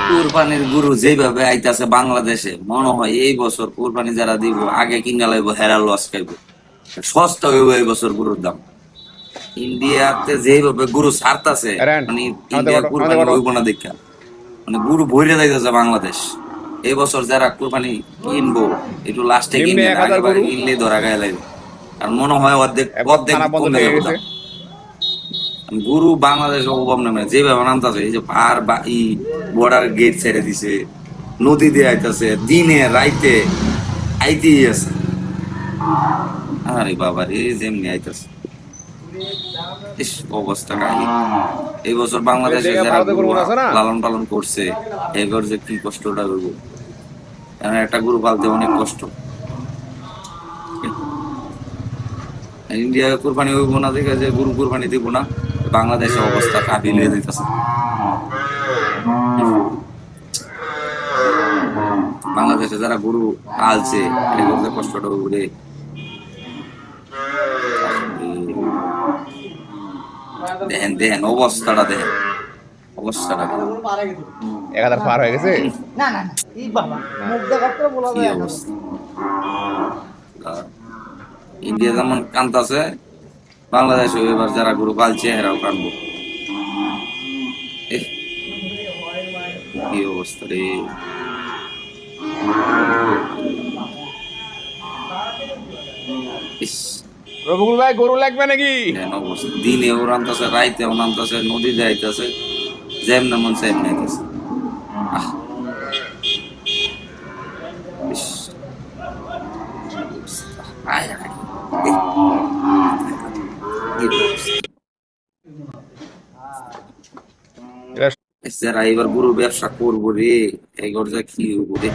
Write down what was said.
কুরবানির গুরু যেভাবে আইতাছে বাংলাদেশে, মনে হয় এই বছর কুরবানি যারা দিব আগে কিনা লাগবো, হেরা লস খাইব। সস্তা হইব এই বছর গরুর দাম। ইন্ডিয়াতে যেভাবে গরু ছাড়তাছে, এরেন মানে আমাদের ইন্ডিয়া কটো আমাদের কুরবানি কটো হইব না দেখা, মানে গরু ভরে যাইতেছে বাংলাদেশ। এই বছর যারা কুরবানি কিনবো একটু লাস্টে নিম্নে কিনবেন, 1000 আগেবারে গরু কিনলে ধরা গায়ে লাগবে। আর মনে হয় অর্ধেক এরপর অর্ধেক থানা বন্ধ কমে লেগে যাবো গেছে। দাম। গরু বাংলাদেশে অভাব নেমে যেভাবে নামতাছে, এই যে পার বা ই বর্ডার গেট ছেড়ে দিছে, নদী দিয়ে আইতাছে, দিনে রাইতে আইতেই আছে। আরে বাবা রে, যেমনি আইতাছে, ইস অবস্থা কাহিল। এই বছর ওই বাংলাদেশে জায়গা যারা ভারতে গরু গরু আছে না। লালন পালন করছে, এবার যে কি কষ্টটা করবো। কারণ একটা গরু পালতে অনেক কষ্ট। ইন্ডিয়া কোরবানি হইব না দেখে যে গরু কোরবানি দিব না, বাংলাদেশের অবস্থা কাহিল হয়ে যাইতেছে। বাংলাদেশে যারা গরু পালছে, এগুলো যে কষ্টটা করে দেখেন, দেখেন অবস্থাটা, দেখেন অবস্থাটা দেখেন। 1000 পার হয়ে গেছে। না না না এই বাবা না মুখ দেখার তো বলা কি যায় না। অবস্থা! আর ইন্ডিয়া যেমন কান্দাছে, বাংলাদেশে এবার যারা গরু পালছে এরাও কানবো। এহ, কি অবস্থা রে! ইস, রবিকুল ভাই গরু লাগবে নাকি? দেখেন অবস্থা, দিনে ও রান্তাছে, রাইতে ও নামতাছে, নদী যাইতেছে, যেমন মন সেমনি আইতাছে। আহ, ইস, অবস্থা। আয় আয়, এহ, কি অবস্থা! এটা যারা এবার গরু ব্যবসা করবো রে, এগর যা কি হবো রে।